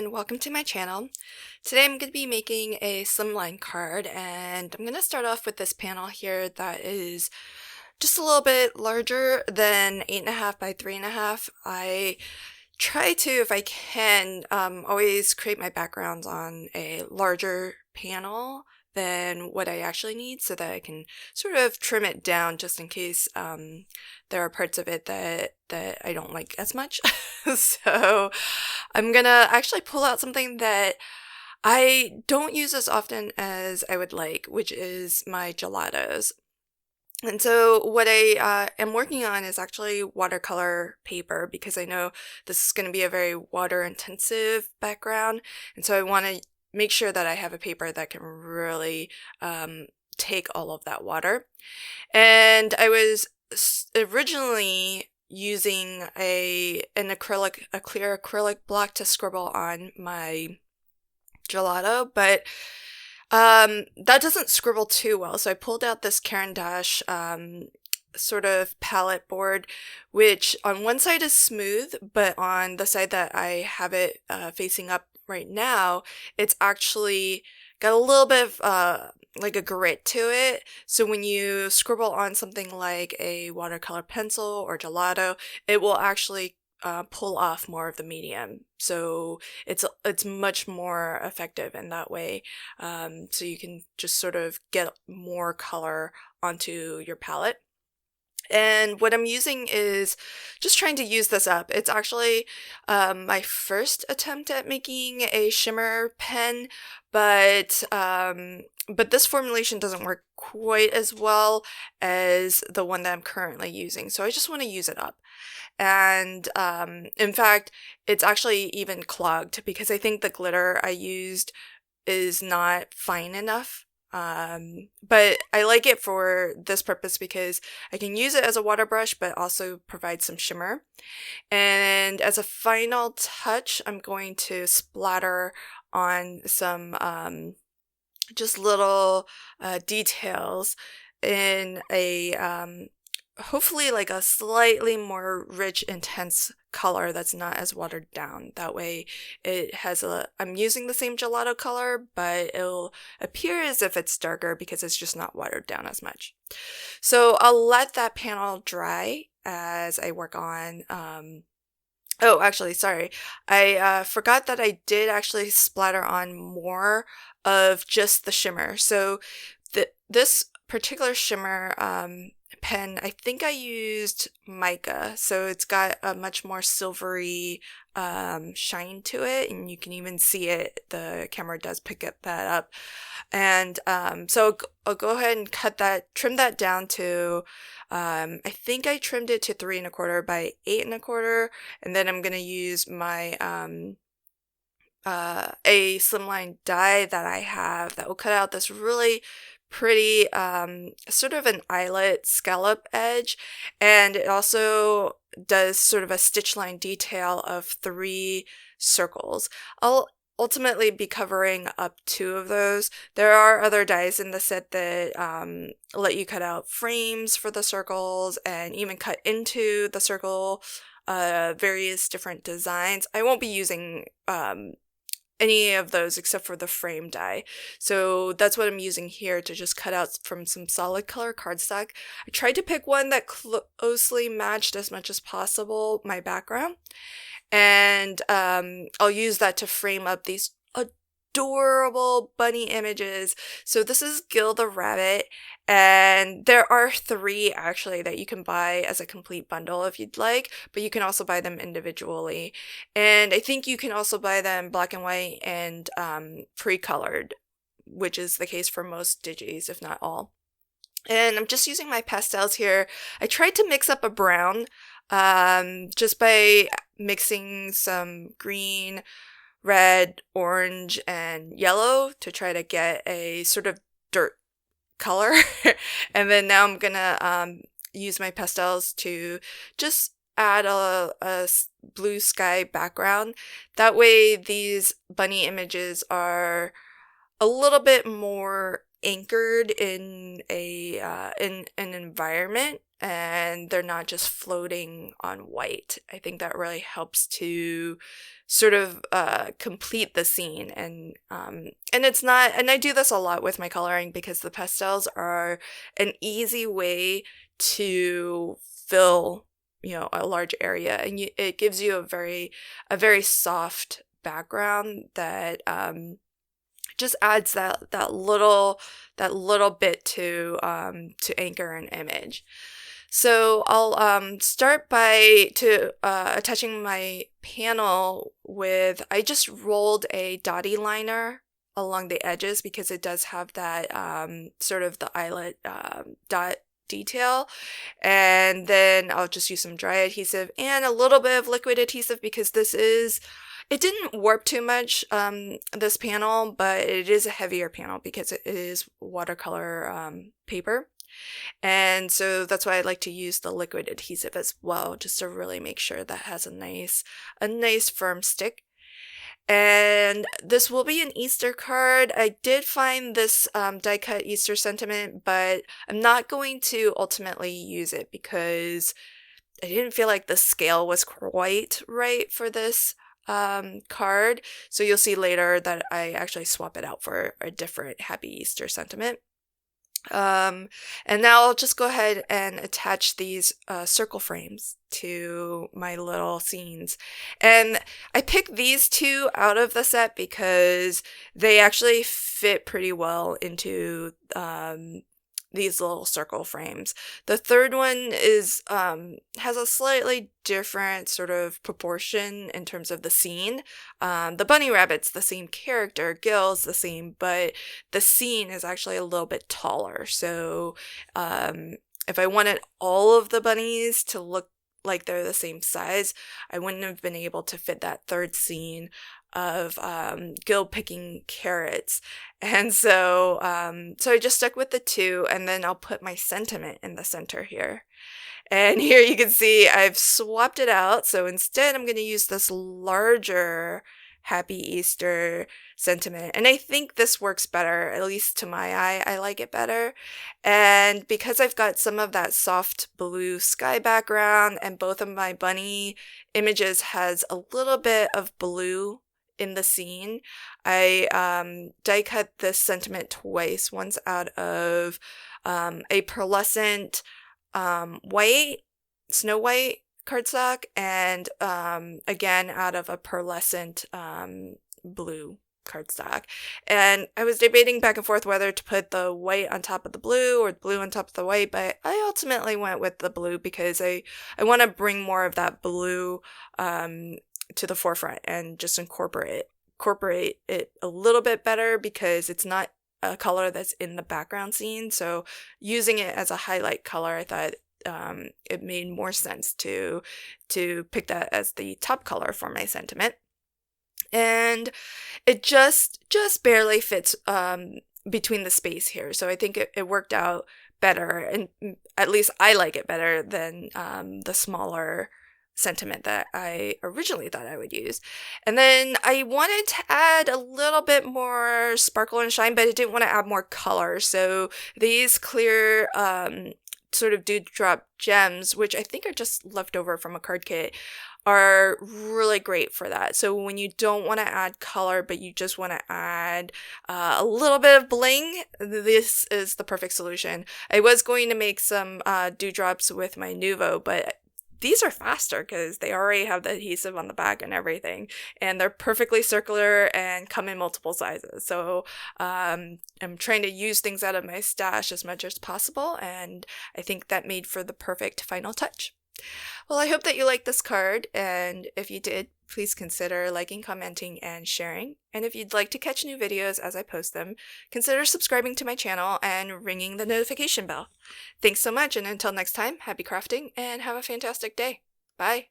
and welcome to my channel. Today I'm going to be making a slimline card, and I'm going to start off with this panel here that is just a little bit larger than 8.5 by 3.5. I try to, if I can, always create my backgrounds on a larger panel than what I actually need so that I can sort of trim it down just in case there are parts of it that I don't like as much. So I'm gonna actually pull out something that I don't use as often as I would like, which is my gelatos. And so what I am working on is actually watercolor paper, because I know this is going to be a very water intensive background, and so I want to make sure that I have a paper that can really take all of that water. And I was originally using a clear acrylic block to scribble on my gelato, but that doesn't scribble too well, so I pulled out this Caran d'Ache sort of palette board, which on one side is smooth, but on the side that I have it facing up right now, it's actually got a little bit of like a grit to it. So when you scribble on something like a watercolor pencil or gelato, it will actually pull off more of the medium, so it's much more effective in that way. So you can just sort of get more color onto your palette. And what I'm using is just trying to use this up. It's actually my first attempt at making a shimmer pen, but this formulation doesn't work quite as well as the one that I'm currently using, so I just want to use it up. And in fact, it's actually even clogged because I think the glitter I used is not fine enough. But I like it for this purpose because I can use it as a water brush, but also provide some shimmer. And as a final touch, I'm going to splatter on some just little details in a hopefully like a slightly more rich, intense color that's not as watered down. That way it has I'm using the same gelato color, but it'll appear as if it's darker because it's just not watered down as much. So I'll let that panel dry as I work on, oh, actually, sorry. I forgot that I did actually splatter on more of just the shimmer. So this particular shimmer pen, I think I used mica, so it's got a much more silvery shine to it, and you can even see it. The camera does pick that up. And so I'll go ahead and trim that down to, I think I trimmed it to 3.25 by 8.25, and then I'm gonna use my a slimline die that I have that will cut out this really pretty sort of an eyelet scallop edge, and it also does sort of a stitch line detail of 3 circles. I'll ultimately be covering up 2 of those. There are other dies in the set that let you cut out frames for the circles and even cut into the circle various different designs. I won't be using any of those except for the frame die. So that's what I'm using here to just cut out from some solid color cardstock. I tried to pick one that closely matched as much as possible my background, and I'll use that to frame up these adorable bunny images. So this is Gil the rabbit, and there are 3 actually that you can buy as a complete bundle if you'd like, but you can also buy them individually. And I think you can also buy them black and white and pre-colored, which is the case for most digis, if not all. And I'm just using my pastels here. I tried to mix up a brown just by mixing some green, red, orange, and yellow to try to get a sort of dirt color. And then now I'm gonna use my pastels to just add a blue sky background. That way these bunny images are a little bit more anchored in in an environment, and they're not just floating on white. I think that really helps to sort of complete the scene. And it's not, and I do this a lot with my coloring because the pastels are an easy way to fill, you know, a large area, and it gives you a very soft background that just adds that little bit to anchor an image. So I'll start by attaching my panel with, I just rolled a dotty liner along the edges because it does have that sort of the eyelet dot detail, and then I'll just use some dry adhesive and a little bit of liquid adhesive because it didn't warp too much, this panel, but it is a heavier panel because it is watercolor paper. And so that's why I like to use the liquid adhesive as well, just to really make sure that has a nice firm stick. And this will be an Easter card. I did find this die cut Easter sentiment, but I'm not going to ultimately use it because I didn't feel like the scale was quite right for this card. So you'll see later that I actually swap it out for a different Happy Easter sentiment. And now I'll just go ahead and attach these circle frames to my little scenes. And I picked these two out of the set because they actually fit pretty well into these little circle frames. The third one is has a slightly different sort of proportion in terms of the scene. The bunny rabbit's the same character, Gil's the same, but the scene is actually a little bit taller. So if I wanted all of the bunnies to look like they're the same size, I wouldn't have been able to fit that third scene of Gil picking carrots. And so so I just stuck with the two, and then I'll put my sentiment in the center here. And here you can see I've swapped it out. So instead I'm going to use this larger Happy Easter sentiment. And I think this works better, at least to my eye. I like it better. And because I've got some of that soft blue sky background, and both of my bunny images has a little bit of blue in the scene, I die cut this sentiment twice. Once out of a pearlescent white, snow white cardstock, and again out of a pearlescent blue cardstock. And I was debating back and forth whether to put the white on top of the blue or the blue on top of the white, but I ultimately went with the blue because I want to bring more of that blue to the forefront and just incorporate it a little bit better because it's not a color that's in the background scene. So using it as a highlight color, I thought it made more sense to pick that as the top color for my sentiment. And it just barely fits between the space here. So I think it worked out better, and at least I like it better than the smaller sentiment that I originally thought I would use. And then I wanted to add a little bit more sparkle and shine, but I didn't want to add more color. So these clear sort of dewdrop gems, which I think are just left over from a card kit, are really great for that. So when you don't want to add color, but you just want to add a little bit of bling, this is the perfect solution. I was going to make some dewdrops with my Nuvo, but these are faster because they already have the adhesive on the back and everything, and they're perfectly circular and come in multiple sizes. So I'm trying to use things out of my stash as much as possible, and I think that made for the perfect final touch. Well, I hope that you liked this card, and if you did, please consider liking, commenting, and sharing. And if you'd like to catch new videos as I post them, consider subscribing to my channel and ringing the notification bell. Thanks so much, and until next time, happy crafting and have a fantastic day. Bye!